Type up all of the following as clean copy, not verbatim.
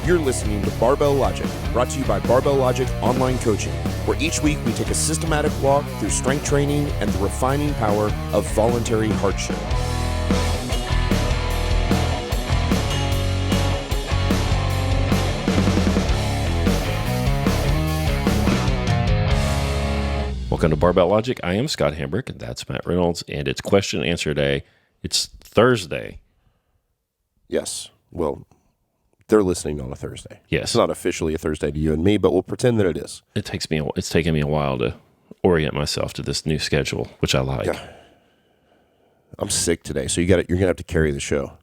You're listening to Barbell Logic, brought to you by Barbell Logic Online Coaching, where each week we take a systematic walk through strength training and the refining power of voluntary hardship. Welcome to Barbell Logic. I am Scott Hambrick, and that's Matt Reynolds, and it's question and answer day. It's Thursday. Yes. Well, they're listening on a Thursday. Yes. It's not officially a Thursday to you and me, but we'll pretend that it is. It's taken me a while to orient myself to this new schedule, which I like. Yeah. I'm sick today, so you're gonna have to carry the show.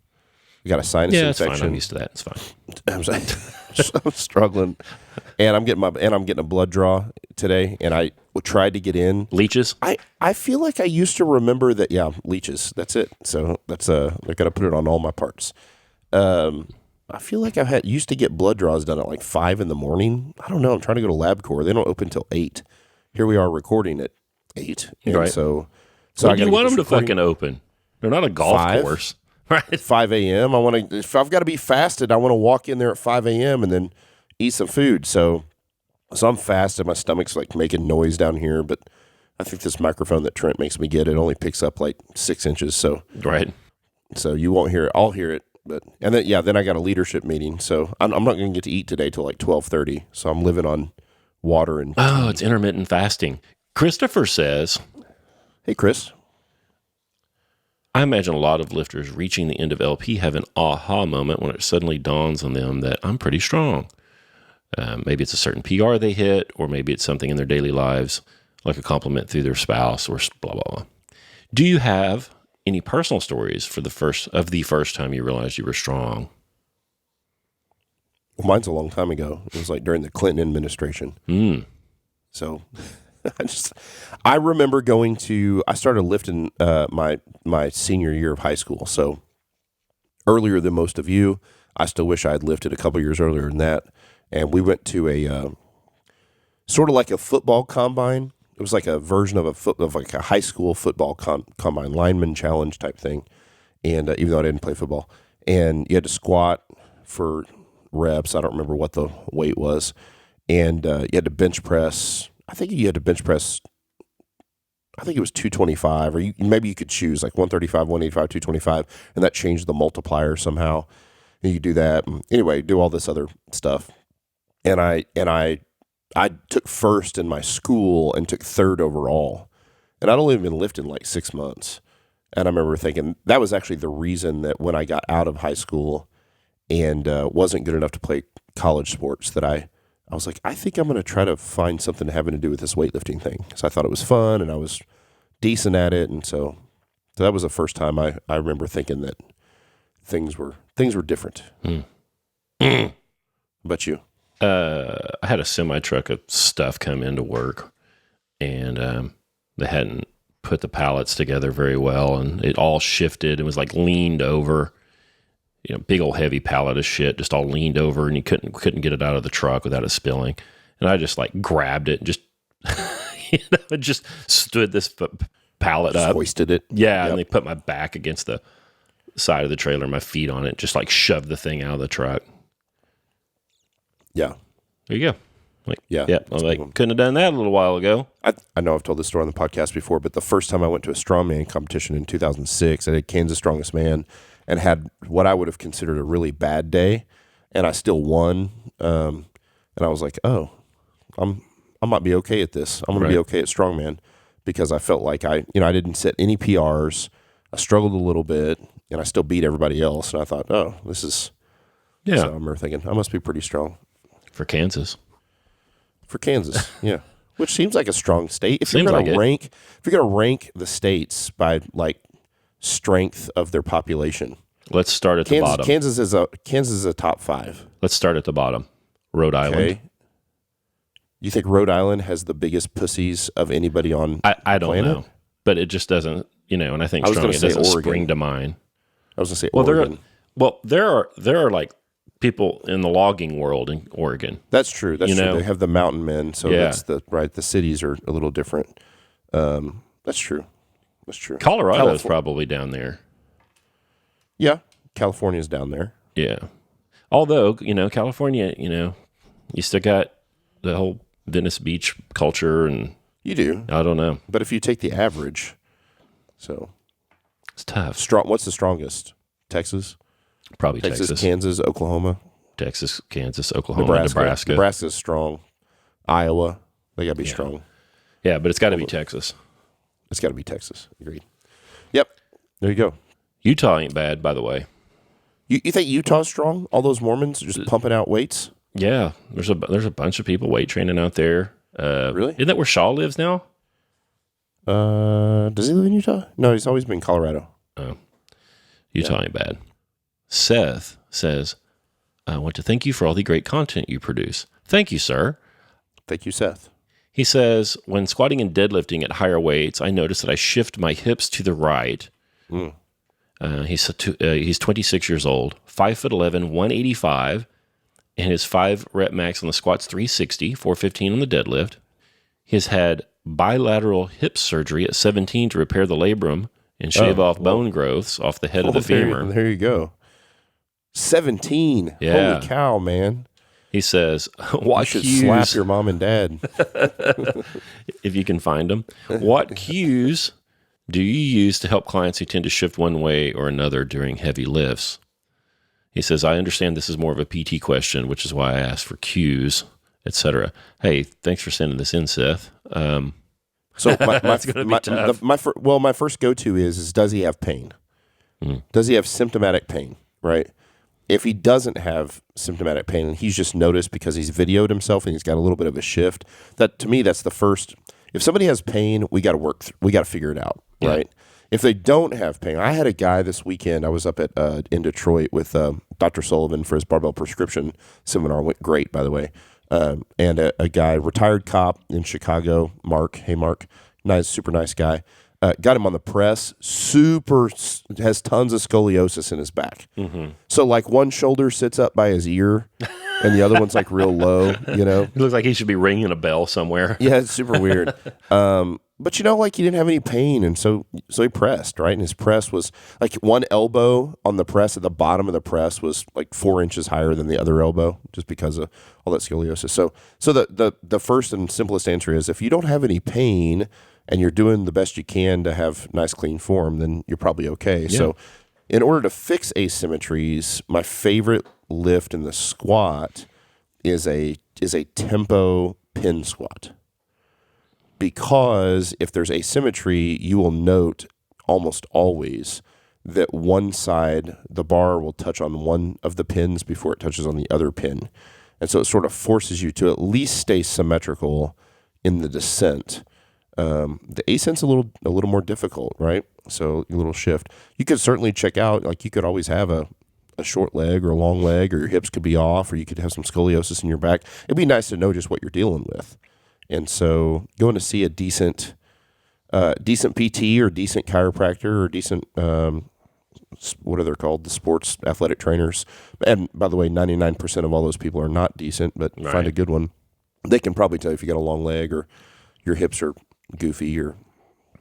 You got a sinus infection. It's fine. I'm used to that. It's fine. I'm struggling, and I'm getting a blood draw today, and I tried to get in. Leeches? I feel like I used to remember that. Yeah, leeches. That's it. So that's I got to put it on all my parts. I feel like used to get blood draws done at like 5 a.m. I don't know. I'm trying to go to LabCorp. They don't open till 8. Here we are recording at 8. And right. So when do you want them to fucking open? They're not a golf course. Right. 5 a.m. If I've got to be fasted, I want to walk in there at 5 a.m. and then eat some food. So I'm fasted. My stomach's like making noise down here, but I think this microphone that Trent makes me get, it only picks up like 6 inches. So right. So you won't hear it. I'll hear it. Then I got a leadership meeting. So I'm not going to get to eat today till like 12:30. So I'm living on water and tea. It's intermittent fasting. Christopher says, "Hey, Chris. I imagine a lot of lifters reaching the end of LP have an aha moment when it suddenly dawns on them that I'm pretty strong. Maybe it's a certain PR they hit, or maybe it's something in their daily lives, like a compliment through their spouse or blah, blah, blah. Do you have any personal stories for the first time you realized you were strong?" Well, mine's a long time ago. It was like during the Clinton administration. So I remember I started lifting my senior year of high school. So earlier than most of you. I still wish I had lifted a couple years earlier than that. And we went to a sort of like a football combine. It was like a version of like a high school football combine, lineman challenge type thing. And even though I didn't play football, and you had to squat for reps. I don't remember what the weight was, and you had to bench press. I think you had to bench press. I think it was 225, or maybe you could choose like 135, 185, 225, and that changed the multiplier somehow. And you do that. Anyway, do all this other stuff. And I took first in my school and took third overall. And I'd only been lifting like 6 months. And I remember thinking that was actually the reason that when I got out of high school and wasn't good enough to play college sports, that I was like, I think I'm going to try to find something having to do with this weightlifting thing. So I thought it was fun and I was decent at it. And so that was the first time I remember thinking that things were different. How about you? I had a semi-truck of stuff come into work, and they hadn't put the pallets together very well, and it all shifted. It was like leaned over, big old heavy pallet of shit, just all leaned over, and you couldn't get it out of the truck without it spilling. And I just like grabbed it and just, just stood this pallet up. Hoisted it. Yeah, yep. And they put my back against the side of the trailer, my feet on it, just like shoved the thing out of the truck. Yeah. There you go. Yeah. I'm like, couldn't have done that a little while ago. I know I've told this story on the podcast before, but the first time I went to a strongman competition in 2006, I did Kansas Strongest Man and had what I would have considered a really bad day, and I still won. And I was like, oh, I might be okay at this. I'm going to be okay at strongman, because I felt like I didn't set any PRs. I struggled a little bit, and I still beat everybody else. And I thought, oh, this is... Yeah. So I remember thinking, I must be pretty strong. For Kansas, yeah. Which seems like a strong state. If you're going to rank the states by like strength of their population, let's start at the bottom. Kansas is a top 5. Let's start at the bottom. Rhode Island. Okay. You think Rhode Island has the biggest pussies of anybody on I don't planet? know, but it just doesn't. And I think it doesn't spring to mind. I was going to say Oregon. There are like people in the logging world in Oregon. That's true. That's true. They have the mountain men, so that's the cities are a little different. That's true. Colorado's probably down there. Yeah, California's down there. Yeah. Although, California, you still got the whole Venice Beach culture, and You do. I don't know. But if you take the average, so It's tough. strong. What's the strongest? Texas, Probably Texas. Kansas, Oklahoma, Texas, Kansas, Oklahoma, Nebraska. Nebraska's strong. Iowa, they got to be strong. Yeah, but it's got to be Texas. It's got to be Texas. Agreed. Yep. There you go. Utah ain't bad, by the way. You think Utah's strong? All those Mormons just pumping out weights? Yeah, there's a bunch of people weight training out there. Really? Isn't that where Shaw lives now? Does he live in Utah? No, he's always been in Colorado. Oh, Utah ain't bad. Seth says, I want to thank you for all the great content you produce. Thank you, sir. Thank you, Seth. He says, when squatting and deadlifting at higher weights, I notice that I shift my hips to the right. He's 26 years old, 5'11", 185, and his 5 rep max on the squat's 360, 415 on the deadlift. He has had bilateral hip surgery at 17 to repair the labrum and shave off bone growths off the head of the femur. There you go. 17. Yeah. Holy cow, man. He says, what You should cues, slap your mom and dad. if you can find them, what cues do you use to help clients who tend to shift one way or another during heavy lifts? He says, I understand this is more of a PT question, which is why I asked for cues, etc. Hey, thanks for sending this in, Seth. So my first go-to is does he have pain? Does he have symptomatic pain, right? If he doesn't have symptomatic pain and he's just noticed because he's videoed himself and he's got a little bit of a shift, that to me, that's the first. If somebody has pain, we got to we got to figure it out, right? If they don't have pain, I had a guy this weekend. I was up in Detroit with Dr. Sullivan for his Barbell prescription seminar. Went great, by the way. And a guy, retired cop in Chicago, Mark. Hey, Mark, super nice guy. Got him on the press. Has tons of scoliosis in his back. So like one shoulder sits up by his ear, and the other one's like real low. You know, It looks like he should be ringing a bell somewhere. yeah, it's super weird. But like he didn't have any pain, and so he pressed, right? And his press was like one elbow on the press at the bottom of the press was like 4 inches higher than the other elbow, just because of all that scoliosis. So the first and simplest answer is if you don't have any pain and you're doing the best you can to have nice clean form, then you're probably okay. Yeah. So in order to fix asymmetries, my favorite lift in the squat is a tempo pin squat. Because if there's asymmetry, you will note almost always that one side, the bar will touch on one of the pins before it touches on the other pin. And so it sort of forces you to at least stay symmetrical in the descent. The ascent's a little more difficult, right? So a little shift. You could certainly check out, like you could always have a short leg or a long leg, or your hips could be off, or you could have some scoliosis in your back. It'd be nice to know just what you're dealing with. And so going to see a decent PT or decent chiropractor or decent, what are they called? The sports athletic trainers. And by the way, 99% of all those people are not decent, but find a good one. They can probably tell you if you got a long leg or your hips are goofy or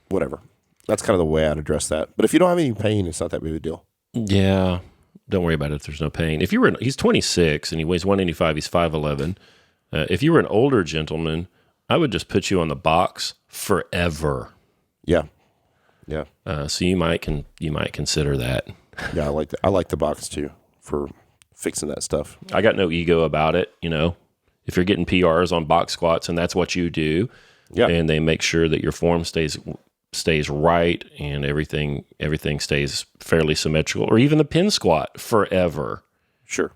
whatever. That's kind of the way I'd address that. But if you don't have any pain, it's not that big of a deal. Yeah. Don't worry about it if there's no pain. He's 26 and he weighs 185, he's 5'11". If you were an older gentleman, I would just put you on the box forever. Yeah. Yeah. So you might consider that. Yeah, I like the box too for fixing that stuff. I got no ego about it, If you're getting PRs on box squats and that's what you do, and they make sure that your form stays right and everything stays fairly symmetrical, or even the pin squat forever. Sure.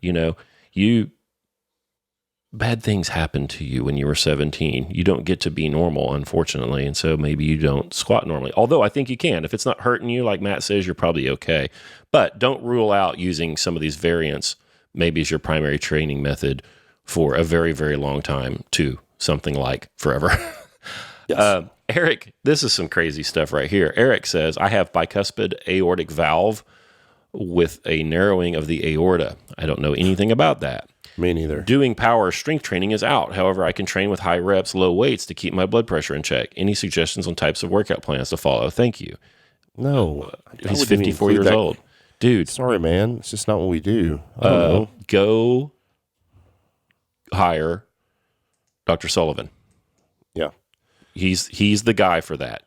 Bad things happen to you when you were 17. You don't get to be normal, unfortunately, and so maybe you don't squat normally. Although I think you can. If it's not hurting you, like Matt says, you're probably okay. But don't rule out using some of these variants maybe as your primary training method for a very, very long time to something like forever. Yes. Eric, this is some crazy stuff right here. Eric says, I have bicuspid aortic valve with a narrowing of the aorta. I don't know anything about that. Me neither. Doing power strength training is out. However, I can train with high reps, low weights to keep my blood pressure in check. Any suggestions on types of workout plans to follow? Thank you. No. He's 54 years old. Dude, Sorry, man. It's just not what we do. I don't know. go hire Dr. Sullivan. Yeah. He's the guy for that.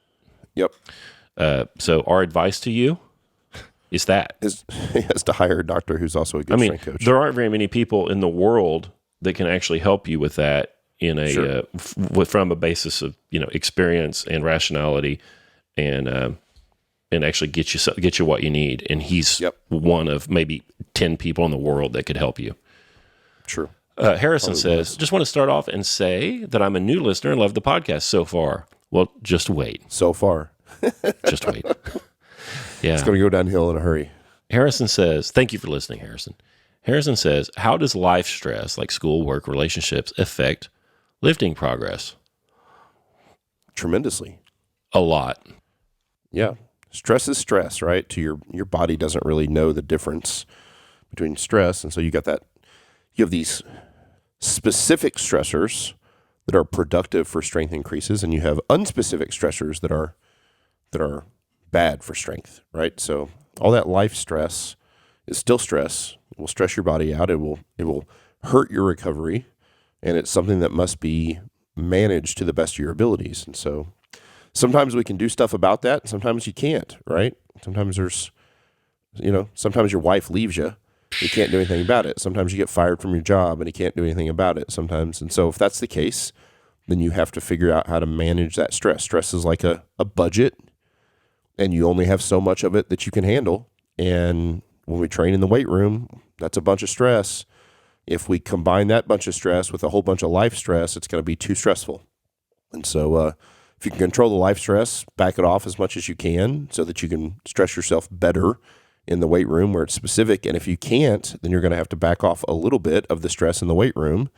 Yep. So our advice to you is that. He has to hire a doctor who's also a good strength coach. There aren't very many people in the world that can actually help you with that in a Sure. from a basis of experience and rationality, and actually get you what you need. And he's one of maybe 10 people in the world that could help you. True. Harrison says, just want to start off and say that I'm a new listener and love the podcast so far. Well, just wait. So far. Just wait. Yeah. It's going to go downhill in a hurry. Harrison says, thank you for listening, Harrison. Harrison says, how does life stress, like school, work, relationships, affect lifting progress? Tremendously. A lot. Yeah. Stress is stress, right? To your body doesn't really know the difference between stress. And so you have these specific stressors that are productive for strength increases, and you have unspecific stressors that are bad for strength, right? So all that life stress is still stress. It will stress your body out. It will hurt your recovery, and it's something that must be managed to the best of your abilities. And so sometimes we can do stuff about that, and sometimes you can't, right? Sometimes sometimes your wife leaves you. You can't do anything about it. Sometimes you get fired from your job and you can't do anything about it sometimes. And so if that's the case, then you have to figure out how to manage that stress. Stress is like a budget, and you only have so much of it that you can handle. And when we train in the weight room, that's a bunch of stress. If we combine that bunch of stress with a whole bunch of life stress, it's going to be too stressful. And so if you can control the life stress, back it off as much as you can so that you can stress yourself better in the weight room where it's specific. And if you can't, then you're going to have to back off a little bit of the stress in the weight room.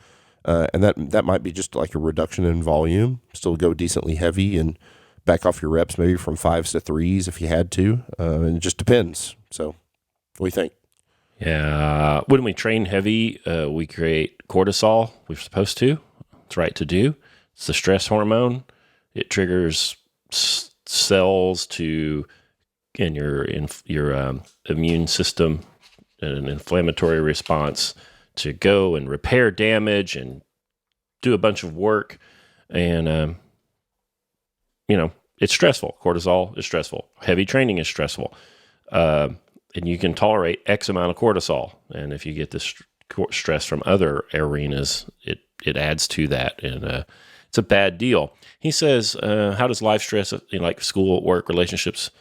And that might be just like a reduction in volume, still go decently heavy and back off your reps maybe from 5s to 3s if you had to. And it just depends. So what do you think? Yeah. When we train heavy, we create cortisol. We're supposed to. It's right to do. It's the stress hormone. It triggers cells in your immune system and an inflammatory response to go and repair damage and do a bunch of work. And, it's stressful. Cortisol is stressful. Heavy training is stressful. And you can tolerate X amount of cortisol. And if you get this stress from other arenas, it adds to that. And it's a bad deal. He says, how does life stress, like school, work, relationships,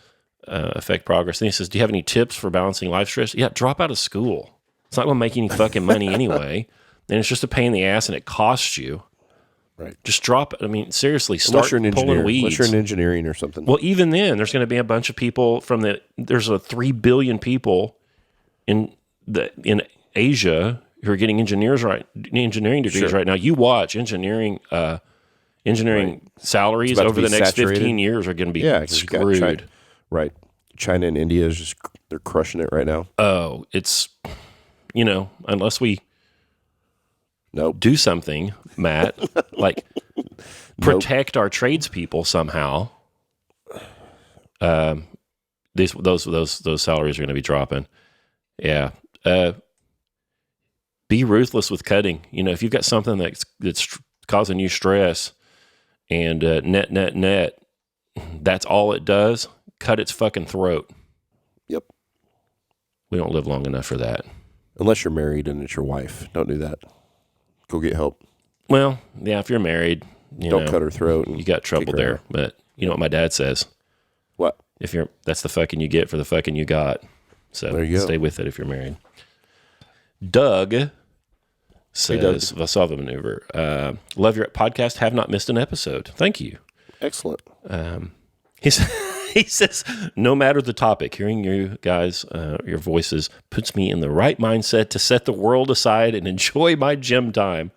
affect progress? And he says, do you have any tips for balancing life stress? Yeah, drop out of school. It's not going to make any fucking money anyway. And it's just a pain in the ass and it costs you. Right. Just drop it. I mean, seriously, start pulling weeds. Unless you're in engineering or something. Well, even then, there's going to be a bunch of people there's 3 billion people in Asia who are getting engineering degrees right now. You watch engineering salaries over the next saturated. 15 years are going to be screwed. Right. China and India they're crushing it right now. Oh, it's, unless we do something, Matt, like protect our tradespeople somehow. Those salaries are going to be dropping. Yeah. Be ruthless with cutting. If you've got something that's causing you stress, and net, that's all it does. Cut its fucking throat. Yep. We don't live long enough for that. Unless you're married and it's your wife. Don't do that. Go get help. Well, yeah, if you're married, don't cut her throat. You got trouble there. Out. But you know what my dad says? What? That's the fucking you get for the fucking you got. So there you go. Stay with it if you're married. Doug says, Valsalva Maneuver. Love your podcast. Have not missed an episode. Thank you. Excellent. He says, no matter the topic, hearing you guys, your voices puts me in the right mindset to set the world aside and enjoy my gym time.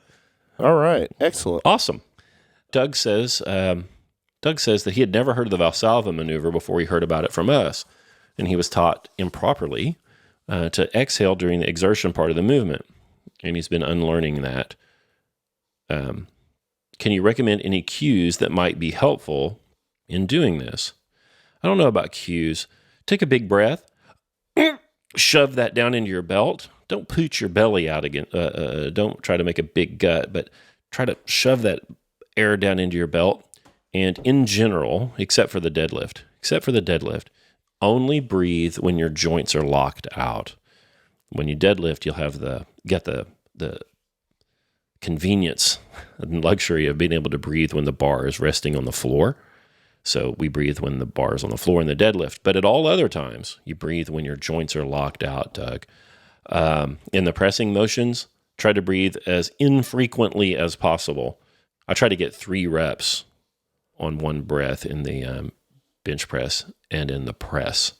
All right. Excellent. Awesome. Doug says that he had never heard of the Valsalva maneuver before he heard about it from us. And he was taught improperly to exhale during the exertion part of the movement. And he's been unlearning that. Can you recommend any cues that might be helpful in doing this? I don't know about cues. Take a big breath. shove that down into your belt. Don't pooch your belly out again. Don't try to make a big gut, but try to shove that air down into your belt. And in general, except for the deadlift, only breathe when your joints are locked out. When you deadlift, you'll have get the convenience and luxury of being able to breathe when the bar is resting on the floor. So we breathe when the bar is on the floor in the deadlift. But at all other times, you breathe when your joints are locked out, Doug. In the pressing motions, try to breathe as infrequently as possible. I try to get 3 reps on one breath in the bench press and in the press.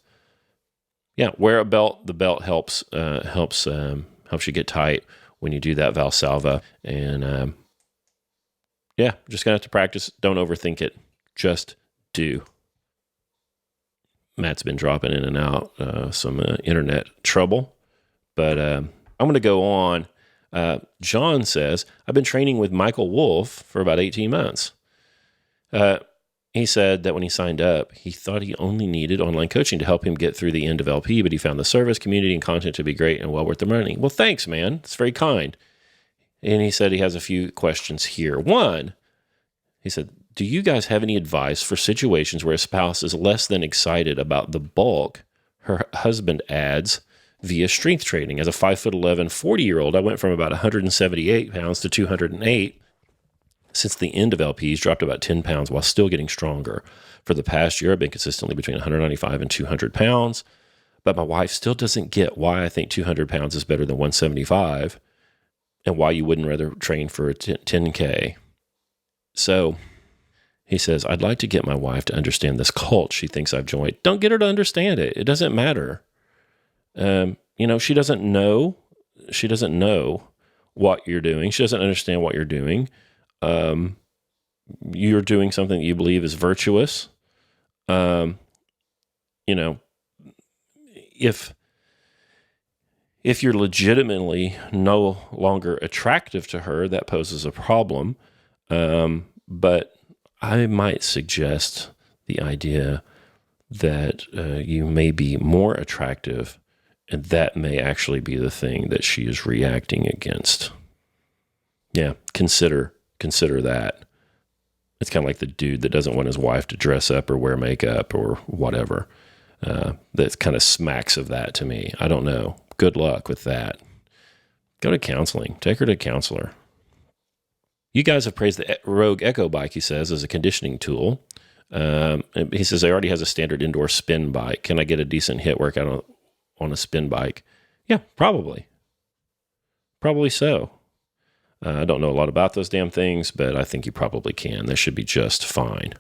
Yeah, wear a belt. The belt helps you get tight when you do that Valsalva. And just gonna have to practice. Don't overthink it. Just do. Matt's been dropping in and out some internet trouble, but I'm going to go on. John says, I've been training with Michael Wolf for about 18 months. He said that when he signed up, he thought he only needed online coaching to help him get through the end of LP, but he found the service, community, and content to be great and well worth the money. Well, thanks, man. It's very kind. And he said he has a few questions here. One, he said, do you guys have any advice for situations where a spouse is less than excited about the bulk her husband adds via strength training? As a 5'11", 40-year-old, I went from about 178 pounds to 208. Since the end of LP, he's dropped about 10 pounds while still getting stronger. For the past year, I've been consistently between 195 and 200 pounds, but my wife still doesn't get why I think 200 pounds is better than 175 and why you wouldn't rather train for a 10K. So he says, I'd like to get my wife to understand this cult she thinks I've joined. Don't get her to understand it. It doesn't matter. She doesn't know. She doesn't know what you're doing. She doesn't understand what you're doing. You're doing something that you believe is virtuous. If you're legitimately no longer attractive to her, that poses a problem. But I might suggest the idea that you may be more attractive, and that may actually be the thing that she is reacting against. Yeah, consider that. It's kind of like the dude that doesn't want his wife to dress up or wear makeup or whatever. That kind of smacks of that to me. I don't know. Good luck with that. Go to counseling. Take her to a counselor. You guys have praised the Rogue Echo bike, he says, as a conditioning tool. He says, he already has a standard indoor spin bike. Can I get a decent hit workout on a spin bike? Yeah, probably. Probably so. I don't know a lot about those damn things, but I think you probably can. They should be just fine.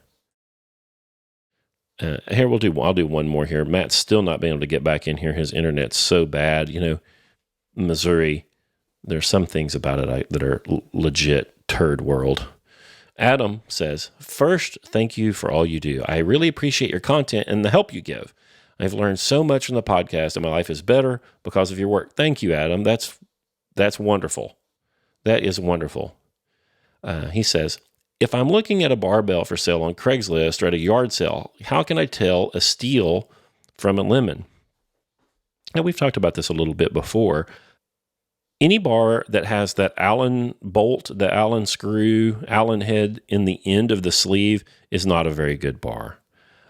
Here, I'll do one more here. Matt's still not being able to get back in here. His internet's so bad. Missouri, there's some things about it that are legit turd world. Adam says, first, thank you for all you do. I really appreciate your content and the help you give. I've learned so much from the podcast and my life is better because of your work. Thank you, Adam. That's wonderful. That is wonderful. He says, if I'm looking at a barbell for sale on Craigslist or at a yard sale, how can I tell a steel from a lemon? Now, we've talked about this a little bit before. Any bar that has that Allen bolt, the Allen screw, Allen head in the end of the sleeve is not a very good bar.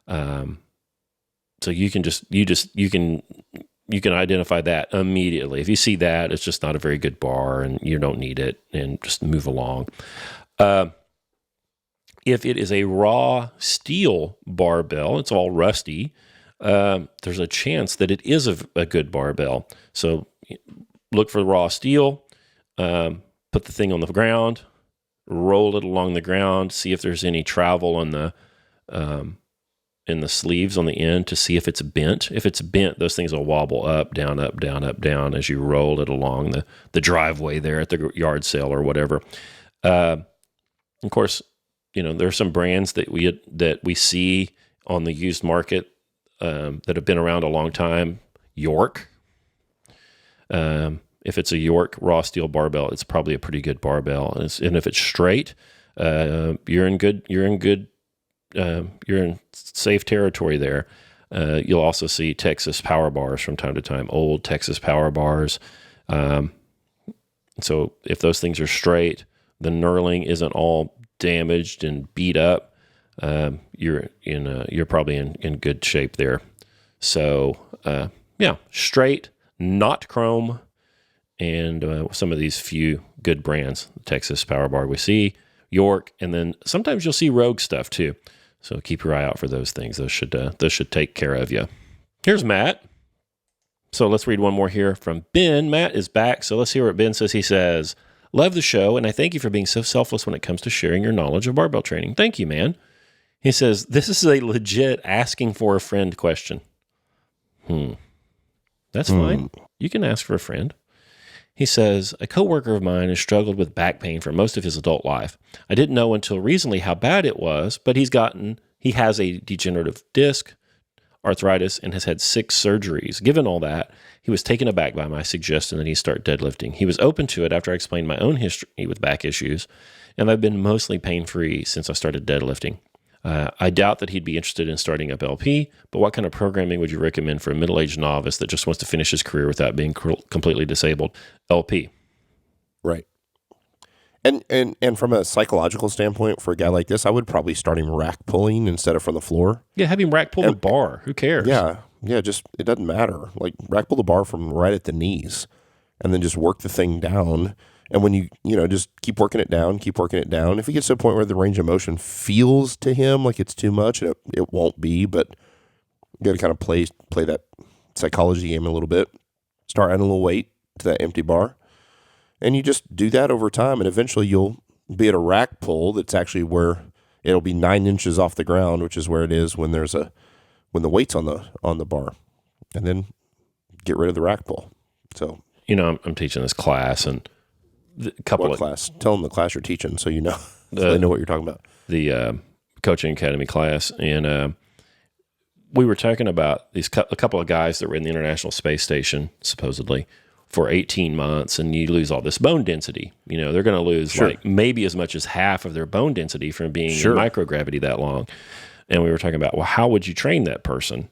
So you can identify that immediately. If you see that, it's just not a very good bar and you don't need it, and just move along. If it is a raw steel barbell, it's all rusty, there's a chance that it is a good barbell. So look for raw steel, put the thing on the ground, roll it along the ground, see if there's any travel on the in the sleeves on the end to see if it's bent. If it's bent, those things will wobble up, down, up, down, up, down as you roll it along the driveway there at the yard sale or whatever. Of course, there's some brands that we see on the used market that have been around a long time. York. If it's a York raw steel barbell, it's probably a pretty good barbell. And if it's straight, you're in safe territory there. You'll also see Texas power bars from time to time, old Texas power bars. So if those things are straight, the knurling isn't all damaged and beat up, you're probably in good shape there. So straight, not chrome, and some of these few good brands, Texas power bar we see, York, and then sometimes you'll see Rogue stuff too. So keep your eye out for those things. Those should take care of you. Here's Matt. So let's read one more here from Ben. Matt is back. So let's hear what Ben says. He says, "Love the show, and I thank you for being so selfless when it comes to sharing your knowledge of barbell training." Thank you, man. He says, "This is a legit asking for a friend question." That's fine. You can ask for a friend. He says, "A coworker of mine has struggled with back pain for most of his adult life. I didn't know until recently how bad it was, but he has a degenerative disc, arthritis, and has had 6 surgeries. Given all that, he was taken aback by my suggestion that he start deadlifting. He was open to it after I explained my own history with back issues, and I've been mostly pain-free since I started deadlifting. I doubt that he'd be interested in starting up LP, but what kind of programming would you recommend for a middle-aged novice that just wants to finish his career without being completely disabled? LP." Right. And from a psychological standpoint, for a guy like this, I would probably start him rack pulling instead of from the floor. Yeah, have him rack pull the bar. Who cares? Yeah, just, it doesn't matter. Like, rack pull the bar from right at the knees, and then just work the thing down. And when you just keep working it down. If he gets to a point where the range of motion feels to him like it's too much, and it won't be, but you got to kind of play that psychology game a little bit. Start adding a little weight to that empty bar. And you just do that over time, and eventually you'll be at a rack pull that's actually where it'll be 9 inches off the ground, which is where it is when the weight's on the bar. And then get rid of the rack pull. So I'm teaching this class, and class? Tell them the class you're teaching, so so they know what you're talking about. The coaching academy class, and we were talking about a couple of guys that were in the International Space Station supposedly for 18 months, and you lose all this bone density. They're going to lose like maybe as much as half of their bone density from being in microgravity that long. And we were talking about, well, how would you train that person?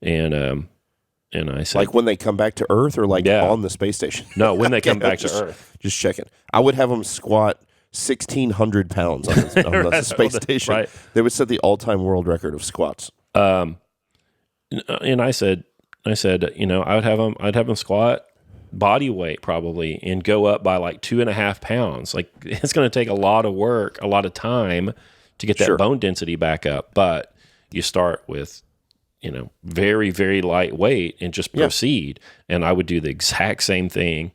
And I said, like when they come back to Earth, or on the space station? No, when they come back to Earth. Just checking. I would have them squat 1,600 pounds on the space station. Right. They would set the all-time world record of squats. And I said, I'd have them squat body weight probably and go up by like 2.5 pounds. Like, it's going to take a lot of work, a lot of time to get that bone density back up. But you start with very, very lightweight and just proceed. And I would do the exact same thing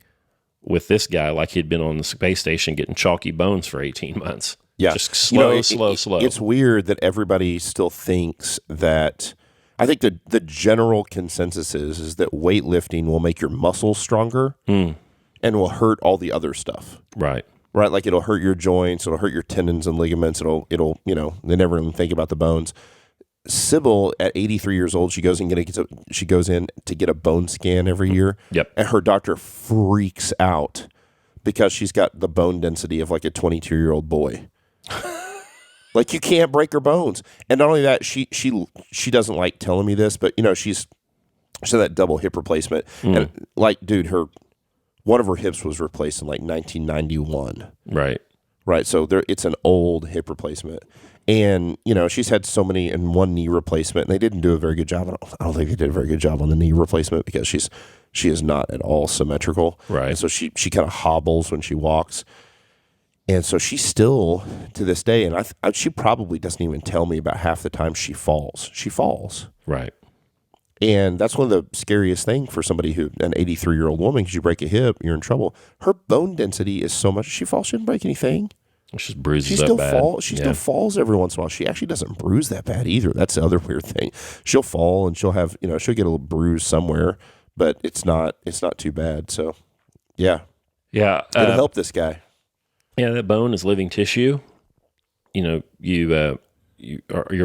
with this guy, like he'd been on the space station getting chalky bones for 18 months. Yeah. Just slow. It's weird that everybody still thinks that. I think the general consensus is that weightlifting will make your muscles stronger and will hurt all the other stuff. Right. Right. Like, it'll hurt your joints, it'll hurt your tendons and ligaments. It'll they never even think about the bones. Sybil, at 83 years old, she goes in to get a bone scan every year. Yep. And her doctor freaks out because she's got the bone density of like a 22-year-old boy. Like, you can't break her bones. And not only that, she doesn't like telling me this, but she's had that double hip replacement. And like, dude, one of her hips was replaced in like 1991. Right. So it's an old hip replacement. And, she's had so many in one knee replacement, and they didn't do a very good job. I don't think they did a very good job on the knee replacement because she is not at all symmetrical. Right. And so she kind of hobbles when she walks. And so she still, to this day, and she probably doesn't even tell me about half the time she falls. She falls. Right. And that's one of the scariest things for somebody an 83-year-old woman, because you break a hip, you're in trouble. Her bone density is so much. She falls, she didn't break anything. She just bruises up bad. She still falls every once in a while. She actually doesn't bruise that bad either. That's the other weird thing. She'll fall and she'll have, she'll get a little bruise somewhere, but it's not too bad. So, yeah. Yeah. It'll help this guy. Yeah, that bone is living tissue. Your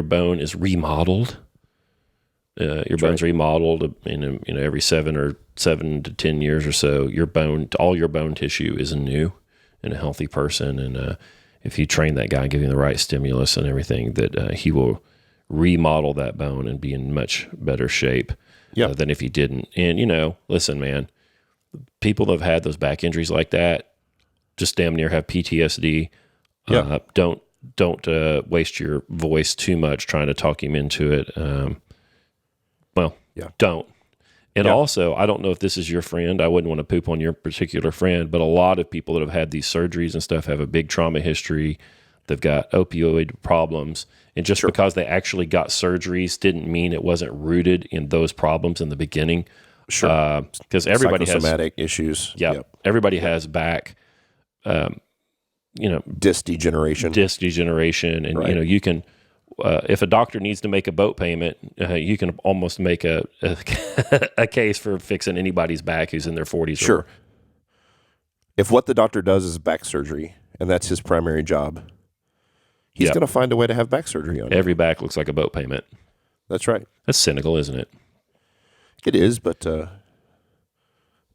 bone is remodeled. Your bone's remodeled every 7 to 10 years or so. All your bone tissue is new in a healthy person, and if you train that guy, give him the right stimulus and everything, that he will remodel that bone and be in much better shape than if he didn't. And, listen, man, people that have had those back injuries like that just damn near have PTSD. Don't waste your voice too much trying to talk him into it. Don't. And also, I don't know if this is your friend. I wouldn't want to poop on your particular friend, but a lot of people that have had these surgeries and stuff have a big trauma history. They've got opioid problems. And just because they actually got surgeries didn't mean it wasn't rooted in those problems in the beginning. Sure. Because everybody has psychosomatic issues. Yeah. Yep. Everybody has back, disc degeneration. And, you can, if a doctor needs to make a boat payment, you can almost make a case for fixing anybody's back who's in their 40s. Sure. If what the doctor does is back surgery, and that's his primary job, he's going to find a way to have back surgery on every back looks like a boat payment. That's right. That's cynical, isn't it? It is, but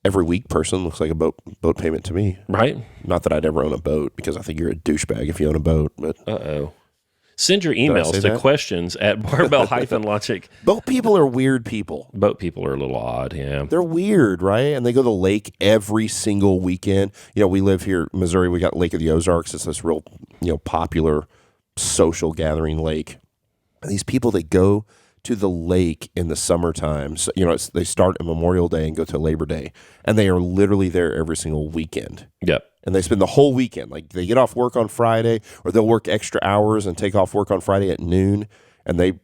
every weak person looks like a boat payment to me. Right. Not that I'd ever own a boat, because I think you're a douchebag if you own a boat. But send your emails to questions at barbell-logic. Boat people are weird people. Boat people are a little odd, yeah. They're weird, right? And they go to the lake every single weekend. We live here in Missouri. We got Lake of the Ozarks. It's this real, popular social gathering lake. And these people that go to the lake in the summertime, so, they start at Memorial Day and go to Labor Day, and they are literally there every single weekend. Yep. And they spend the whole weekend. Like, they get off work on Friday, or they'll work extra hours and take off work on Friday at noon, and they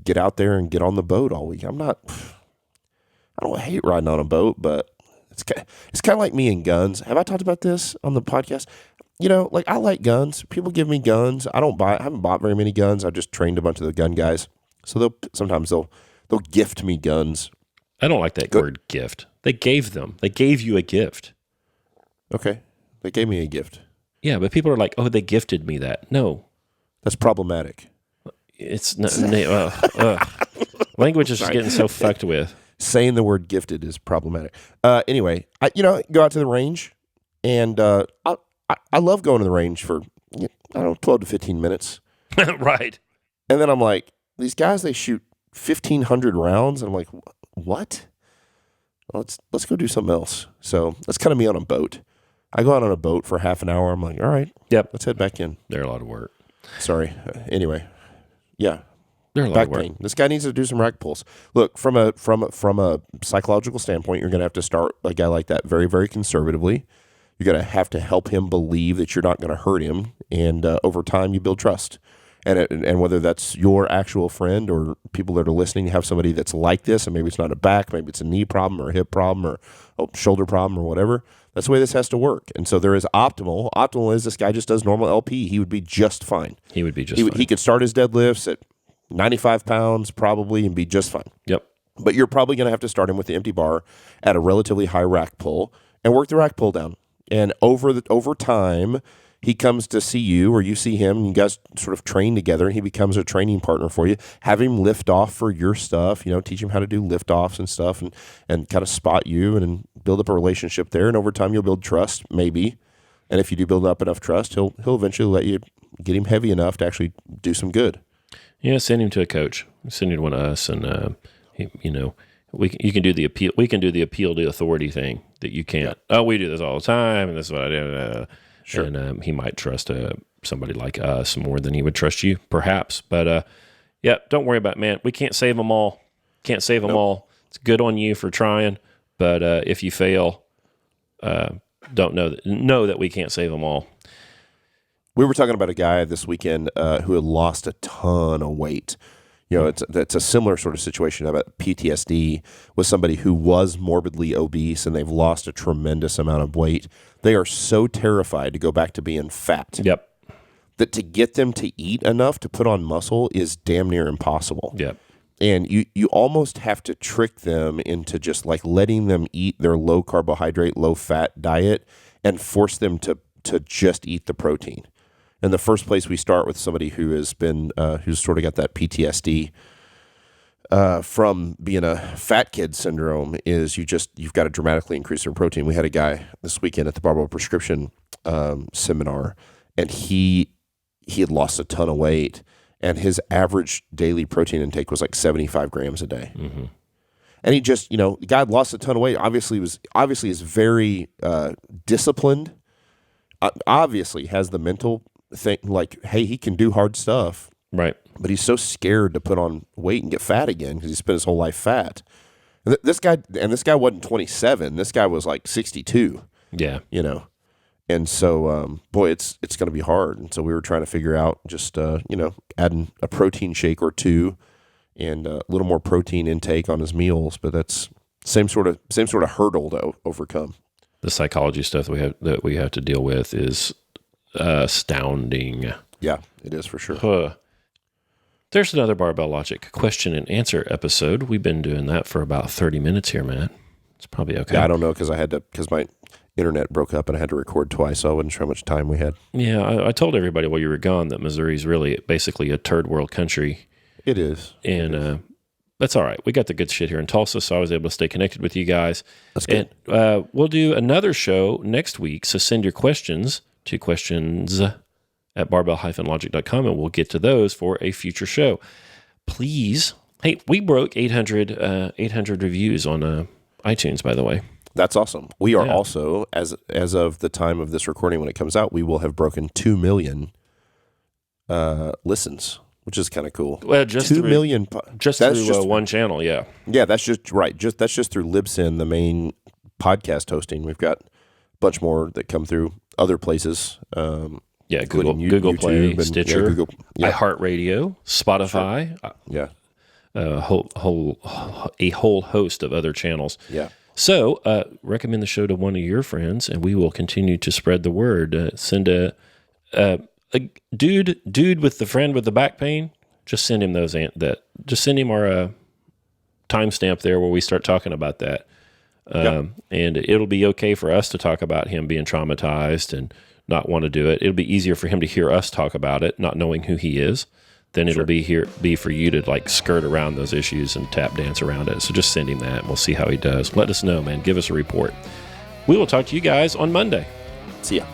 get out there and get on the boat all week. I don't hate riding on a boat, but it's kind of like me and guns. Have I talked about this on the podcast? I like guns. People give me guns. I haven't bought very many guns. I've just trained a bunch of the gun guys. So sometimes they'll gift me guns. I don't like that word gift. They gave you a gift. Okay. They gave me a gift. Yeah, but people are like, oh, they gifted me that. No. That's problematic. It's not, language is just getting so fucked with. Saying the word gifted is problematic. Anyway, I go out to the range, and I love going to the range for, 12 to 15 minutes. Right. And then I'm like, these guys, they shoot 1,500 rounds. And I'm like, what? Let's go do something else. So that's kind of me on a boat. I go out on a boat for half an hour. I'm like, all right, let's head back in. They're a lot of work. Sorry. Anyway, yeah. They're a lot of work. Pain. This guy needs to do some rack pulls. Look, from a psychological standpoint, you're going to have to start a guy like that very, very conservatively. You're going to have to help him believe that you're not going to hurt him. And over time, you build trust. And whether that's your actual friend or people that are listening have somebody that's like this, and maybe it's not a back, maybe it's a knee problem or a hip problem or a shoulder problem or whatever, that's the way this has to work. And so there is optimal. Optimal is this guy just does normal LP. He would be just fine. He would be just fine. He could start his deadlifts at 95 pounds probably and be just fine. Yep. But you're probably going to have to start him with the empty bar at a relatively high rack pull and work the rack pull down. And over time, he comes to see you or you see him and you guys sort of train together and he becomes a training partner for you. Have him lift off for your stuff, teach him how to do lift offs and stuff and kind of spot you and build up a relationship there. And over time you'll build trust, maybe. And if you do build up enough trust, he'll eventually let you get him heavy enough to actually do some good. Yeah, send him to a coach. Send him to one of us and you can do the appeal. We can do the appeal to authority thing that you can't. Yeah. Oh, we do this all the time, and this is what I do. Sure. And he might trust somebody like us more than he would trust you, perhaps. But don't worry about it, man. We can't save them all. Can't save them all. It's good on you for trying, but if you fail, know that we can't save them all. We were talking about a guy this weekend who had lost a ton of weight. It's a similar sort of situation about PTSD with somebody who was morbidly obese and they've lost a tremendous amount of weight. They are so terrified to go back to being fat. Yep. That to get them to eat enough to put on muscle is damn near impossible. Yep. And you almost have to trick them into just like letting them eat their low carbohydrate, low fat diet and force them to just eat the protein. In the first place, we start with somebody who has been, who's sort of got that PTSD from being a fat kid syndrome. Is you've got to dramatically increase their protein. We had a guy this weekend at the Barbell Prescription seminar, and he had lost a ton of weight, and his average daily protein intake was like 75 grams a day. Mm-hmm. And he just, the guy lost a ton of weight. Obviously is very disciplined. Obviously has the mental thing, like, hey, he can do hard stuff. Right. But he's so scared to put on weight and get fat again because he spent his whole life fat. This guy wasn't 27. This guy was like 62. Yeah. And so, boy, it's going to be hard. And so we were trying to figure out just, adding a protein shake or two and a little more protein intake on his meals. But that's same sort of hurdle to overcome. The psychology stuff that we have to deal with is astounding. Yeah, it is for sure. There's another Barbell Logic question and answer episode. We've been doing that for about 30 minutes here, Matt. It's probably okay. Yeah, I don't know because my internet broke up and I had to record twice, so I wasn't sure how much time we had. Yeah, I told everybody while you were gone that Missouri's really basically a third world country. It is. And that's all right. We got the good shit here in Tulsa, so I was able to stay connected with you guys. That's good. And we'll do another show next week, so send your questions to questions at barbell-logic.com, and we'll get to those for a future show. Please. Hey, we broke 800 reviews on iTunes, by the way. That's awesome. We are also, as of the time of this recording when it comes out, we will have broken 2 million listens, which is kind of cool. Well, just 2 million. Just through one channel, yeah. Yeah, that's just right. That's just through Libsyn, the main podcast hosting. We've got a bunch more that come through other places. Google YouTube Play, and, Stitcher, yeah. iHeartRadio, Spotify. Sure. Yeah. A whole host of other channels. Yeah. So recommend the show to one of your friends, and we will continue to spread the word. Send a dude with the friend with the back pain. Just send him Just send him our timestamp there where we start talking about that. And it'll be okay for us to talk about him being traumatized and not want to do it. It'll be easier for him to hear us talk about it, not knowing who he is. Then it'll be for you to like skirt around those issues and tap dance around it. So just send him that and we'll see how he does. Let us know, man. Give us a report. We will talk to you guys on Monday. See ya.